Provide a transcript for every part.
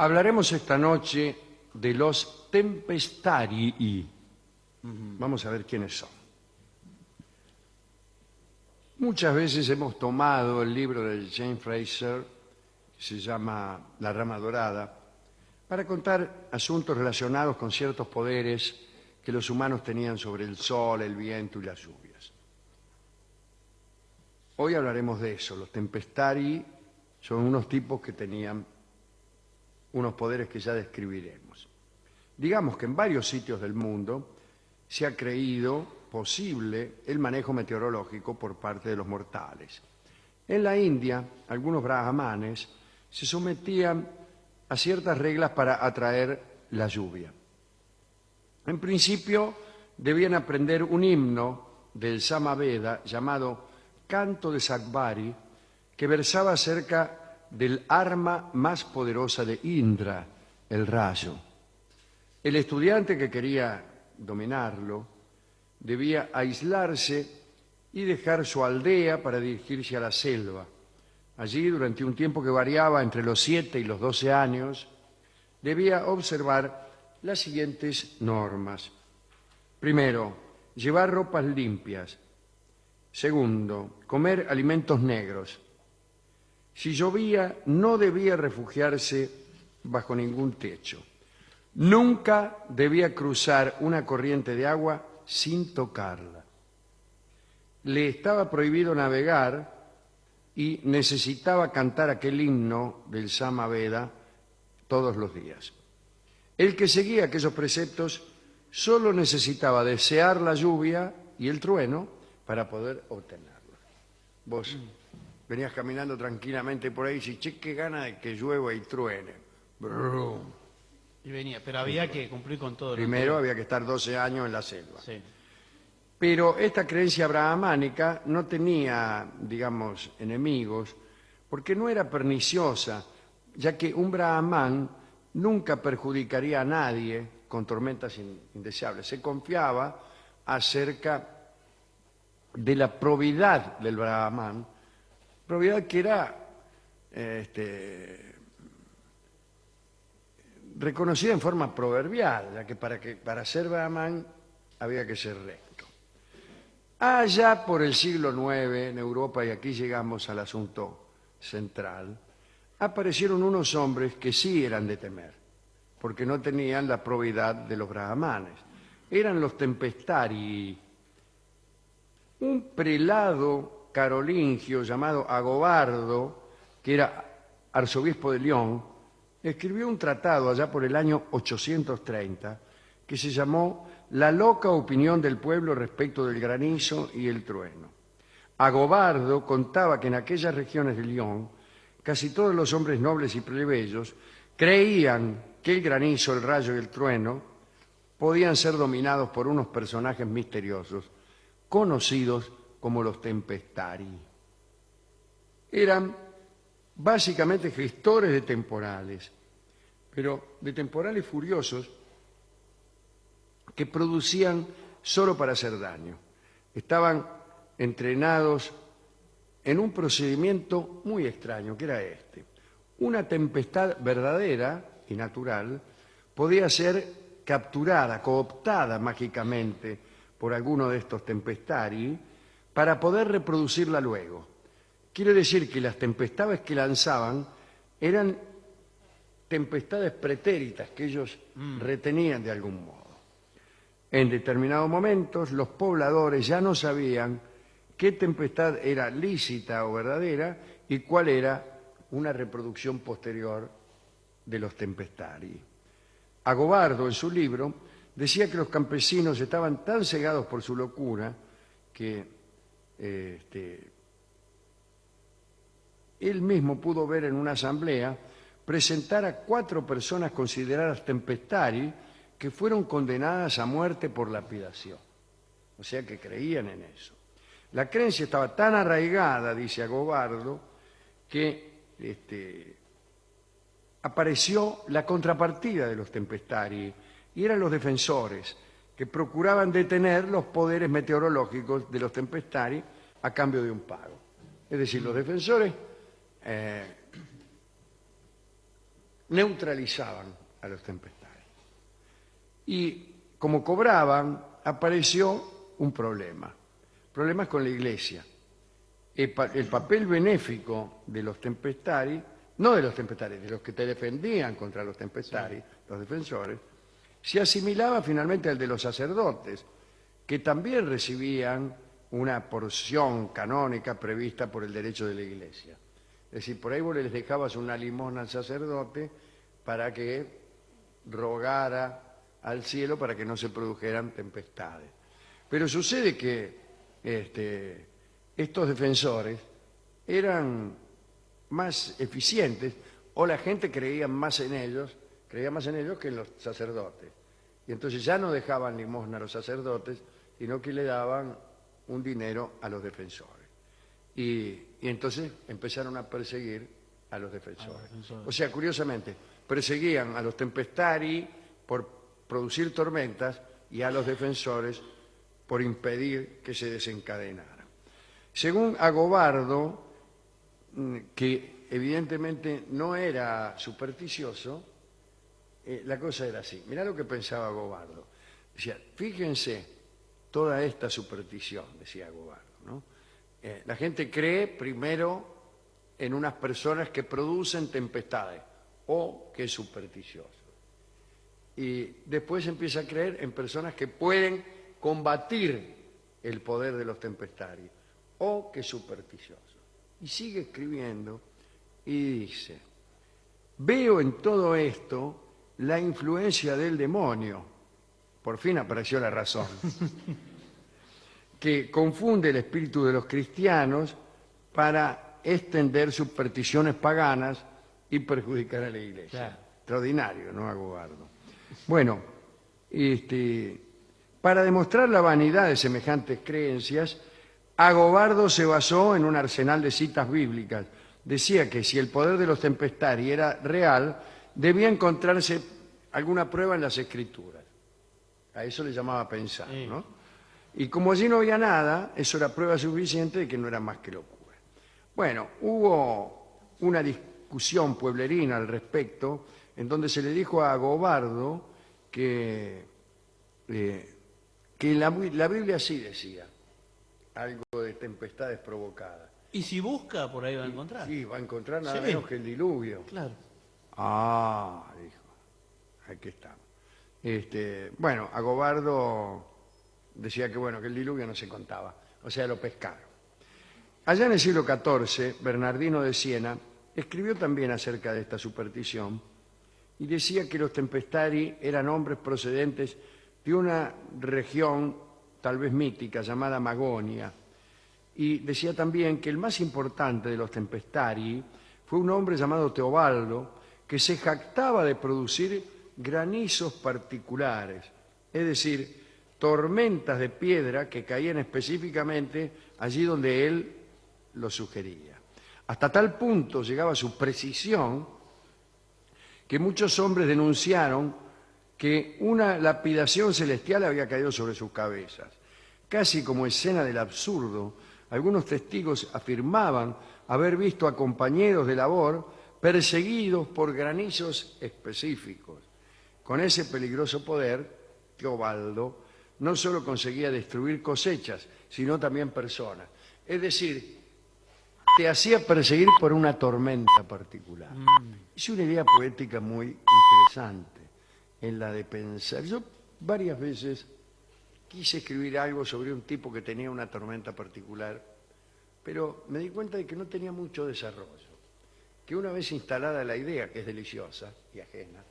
Hablaremos esta noche de los tempestarii. Vamos a ver quiénes son. Muchas veces hemos tomado el libro de James Frazer, que se llama La Rama Dorada, para contar asuntos relacionados con ciertos poderes que los humanos tenían sobre el sol, el viento y las lluvias. Hoy hablaremos de eso. Los tempestarii son unos tipos que tenían unos poderes que ya describiremos. Digamos que en varios sitios del mundo se ha creído posible el manejo meteorológico por parte de los mortales. En la India, algunos brahmanes se sometían a ciertas reglas para atraer la lluvia. En principio, debían aprender un himno del Samaveda llamado Canto de Sakvari, que versaba acerca del arma más poderosa de Indra, el rayo. El estudiante que quería dominarlo debía aislarse y dejar su aldea para dirigirse a la selva. Allí, durante un tiempo que variaba entre los 7 y los 12 años, debía observar las siguientes normas. Primero, llevar ropas limpias. Segundo, comer alimentos negros. Si llovía, no debía refugiarse bajo ningún techo. Nunca debía cruzar una corriente de agua sin tocarla. Le estaba prohibido navegar y necesitaba cantar aquel himno del Samaveda todos los días. El que seguía aquellos preceptos solo necesitaba desear la lluvia y el trueno para poder obtenerla. Vos venías caminando tranquilamente por ahí y decís, che, qué gana de que llueva y truene. Brum. Y venía, pero había que cumplir con todo. Primero había que estar 12 años en la selva. Sí. Pero esta creencia brahmánica no tenía, digamos, enemigos, porque no era perniciosa, ya que un brahmán nunca perjudicaría a nadie con tormentas indeseables. Se confiaba acerca de la probidad del brahmán, probidad que era reconocida en forma proverbial, ya que para ser brahmán había que ser recto. Allá por el siglo IX en Europa, y aquí llegamos al asunto central, aparecieron unos hombres que sí eran de temer, porque no tenían la probidad de los brahmanes. Eran los tempestarii. Un prelado carolingio llamado Agobardo, que era arzobispo de León, escribió un tratado allá por el año 830 que se llamó La loca opinión del pueblo respecto del granizo y el trueno. Agobardo contaba que en aquellas regiones de León casi todos los hombres nobles y plebeyos creían que el granizo, el rayo y el trueno podían ser dominados por unos personajes misteriosos conocidos como los tempestarii. Eran básicamente gestores de temporales, pero de temporales furiosos que producían solo para hacer daño. Estaban entrenados en un procedimiento muy extraño, que era este. Una tempestad verdadera y natural podía ser capturada, cooptada mágicamente por alguno de estos tempestarii para poder reproducirla luego. Quiere decir que las tempestades que lanzaban eran tempestades pretéritas que ellos retenían de algún modo. En determinados momentos los pobladores ya no sabían qué tempestad era lícita o verdadera y cuál era una reproducción posterior de los tempestarii. Agobardo, en su libro, decía que los campesinos estaban tan cegados por su locura que él mismo pudo ver en una asamblea presentar a 4 personas consideradas tempestarii que fueron condenadas a muerte por lapidación. O sea que creían en eso. La creencia estaba tan arraigada, dice Agobardo, que apareció la contrapartida de los tempestarii, y eran los defensores, que procuraban detener los poderes meteorológicos de los tempestarii a cambio de un pago. Es decir, los defensores neutralizaban a los tempestarios. Y como cobraban, apareció un problema. Problemas con la Iglesia. El papel benéfico de los tempestari, no de los tempestari, de los que te defendían contra los tempestari, los defensores, se asimilaba finalmente al de los sacerdotes, que también recibían una porción canónica prevista por el derecho de la Iglesia. Es decir, por ahí vos les dejabas una limosna al sacerdote para que rogara al cielo para que no se produjeran tempestades. Pero sucede que estos defensores eran más eficientes, o la gente creía más en ellos que en los sacerdotes. Y entonces ya no dejaban limosna a los sacerdotes, sino que le daban un dinero a los defensores. Y entonces empezaron a perseguir a los defensores. O sea, curiosamente, perseguían a los tempestari por producir tormentas y a los defensores por impedir que se desencadenaran. Según Agobardo, que evidentemente no era supersticioso, la cosa era así. Mirá lo que pensaba Agobardo. Decía, fíjense toda esta superstición, decía Agobardo, ¿no? La gente cree primero en unas personas que producen tempestades, o que es supersticioso. Y después empieza a creer en personas que pueden combatir el poder de los tempestarios, o que es supersticioso. Y sigue escribiendo y dice, veo en todo esto la influencia del demonio. Por fin apareció la razón. Que confunde el espíritu de los cristianos para extender supersticiones paganas y perjudicar a la Iglesia. Claro. Extraordinario, ¿no, Agobardo? Bueno, para demostrar la vanidad de semejantes creencias, Agobardo se basó en un arsenal de citas bíblicas. Decía que si el poder de los tempestari era real, debía encontrarse alguna prueba en las Escrituras. A eso le llamaba pensar, ¿no? Y como allí no había nada, eso era prueba suficiente de que no era más que locura. Bueno, hubo una discusión pueblerina al respecto, en donde se le dijo a Agobardo que la Biblia sí decía algo de tempestades provocadas. Y si busca, por ahí va a encontrar. Sí, va a encontrar nada Sí. menos que el diluvio. Claro. Ah, dijo, aquí estamos. Bueno, Agobardo decía que el diluvio no se contaba, o sea, lo pescaron. Allá en el siglo XIV, Bernardino de Siena escribió también acerca de esta superstición y decía que los tempestari eran hombres procedentes de una región tal vez mítica llamada Magonia, y decía también que el más importante de los tempestari fue un hombre llamado Teobaldo, que se jactaba de producir granizos particulares, es decir, tormentas de piedra que caían específicamente allí donde él lo sugería. Hasta tal punto llegaba su precisión que muchos hombres denunciaron que una lapidación celestial había caído sobre sus cabezas. Casi como escena del absurdo, algunos testigos afirmaban haber visto a compañeros de labor perseguidos por granizos específicos. Con ese peligroso poder, Teobaldo no solo conseguía destruir cosechas, sino también personas. Es decir, te hacía perseguir por una tormenta particular. Es una idea poética muy interesante en la de pensar. Yo varias veces quise escribir algo sobre un tipo que tenía una tormenta particular, pero me di cuenta de que no tenía mucho desarrollo. Que una vez instalada la idea, que es deliciosa y ajena,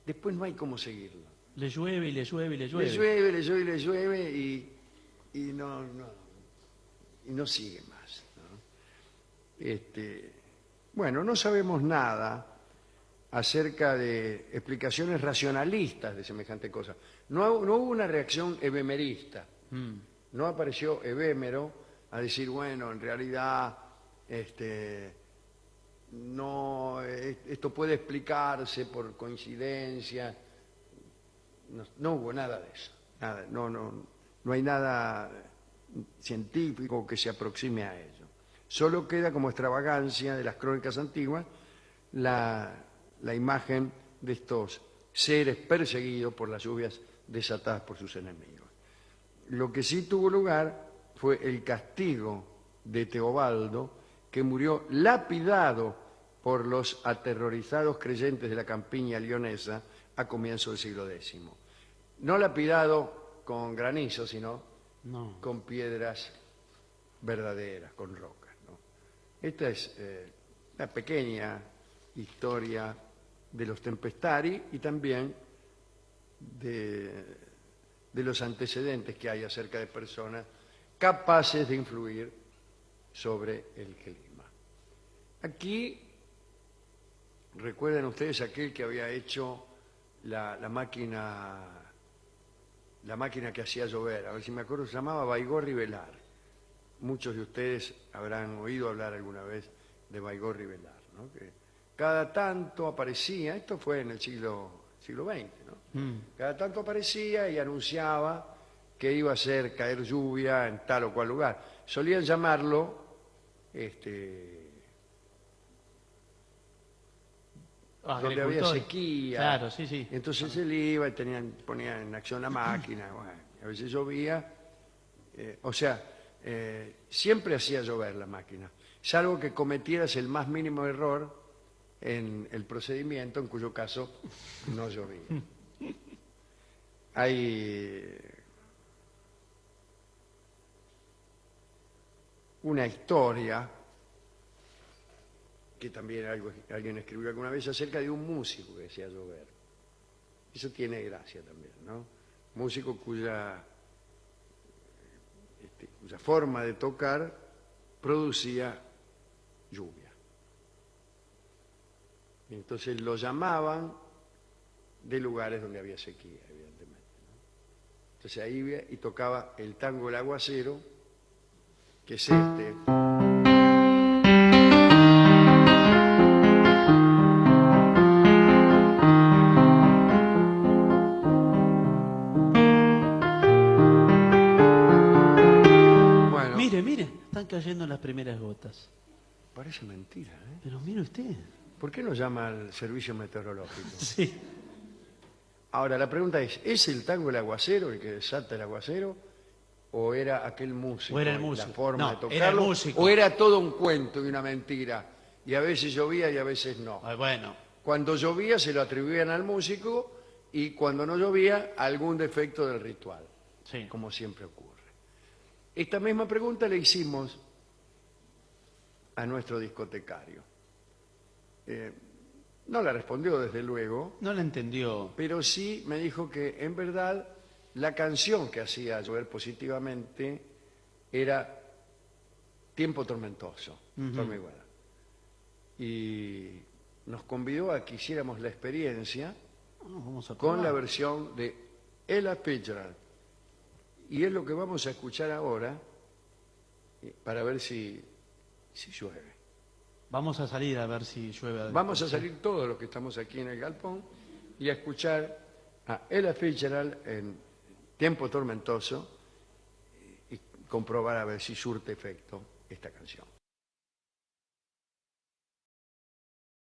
después no hay cómo seguirlo. Le llueve y le llueve y le llueve. Le llueve y no sigue más, ¿no? Bueno, no sabemos nada acerca de explicaciones racionalistas de semejante cosa. No hubo una reacción ebemerista. No apareció Ebémero a decir, bueno, en realidad no, esto puede explicarse por coincidencia. No hubo nada de eso. Nada, no hay nada científico que se aproxime a ello. Solo queda como extravagancia de las crónicas antiguas la imagen de estos seres perseguidos por las lluvias desatadas por sus enemigos. Lo que sí tuvo lugar fue el castigo de Teobaldo, que murió lapidado por los aterrorizados creyentes de la campiña leonesa a comienzos del siglo X. No lapidado con granizo, sino No. con piedras verdaderas, con rocas, ¿no? Esta es una pequeña historia de los Tempestari y también de los antecedentes que hay acerca de personas capaces de influir sobre el clima. Aquí, recuerden ustedes aquel que había hecho la máquina que hacía llover, a ver si me acuerdo, se llamaba Baigorri Velar. Muchos de ustedes habrán oído hablar alguna vez de Baigorri Velar, ¿no? Que cada tanto aparecía, esto fue en el siglo XX, ¿no? Cada tanto aparecía y anunciaba que iba a hacer caer lluvia en tal o cual lugar. Solían llamarlo donde había Agricultor. sequía. Claro, sí, sí. Entonces él iba y ponía en acción la máquina, bueno, a veces llovía, siempre hacía llover la máquina, salvo que cometieras el más mínimo error en el procedimiento, en cuyo caso no llovía. Hay una historia que también alguien escribió alguna vez acerca de un músico que hacía llover. Eso tiene gracia también, ¿no? Músico cuya forma de tocar producía lluvia. Y entonces lo llamaban de lugares donde había sequía, evidentemente, ¿no? Entonces ahí iba y tocaba el tango El Aguacero, que es este. Bueno, Mire, están cayendo las primeras gotas. parece mentira, ¿eh? Pero mire usted. ¿Por qué no llama al servicio meteorológico? Sí. Ahora, la pregunta ¿es el tango El Aguacero el que desata el aguacero? ¿O era aquel músico? O era el músico. La forma No, de tocarlo. era el músico. ¿O era todo un cuento y una mentira? Y a veces llovía y a veces no. Bueno, Cuando llovía se lo atribuían al músico y cuando no llovía algún defecto del ritual, sí. como siempre ocurre. Esta misma pregunta le hicimos a nuestro discotecario. No la respondió desde luego, No la entendió. pero sí me dijo que en verdad la canción que hacía llover positivamente era Tiempo Tormentoso, Stormy Weather. Y nos convidó a que hiciéramos la experiencia Vamos a con probar. la versión de Ella Fitzgerald. Y es lo que vamos a escuchar ahora para ver si llueve. Vamos a salir a ver si llueve. Vamos a salir todos los que estamos aquí en el galpón y a escuchar a Ella Fitzgerald en Tiempo Tormentoso y comprobar a ver si surte efecto esta canción.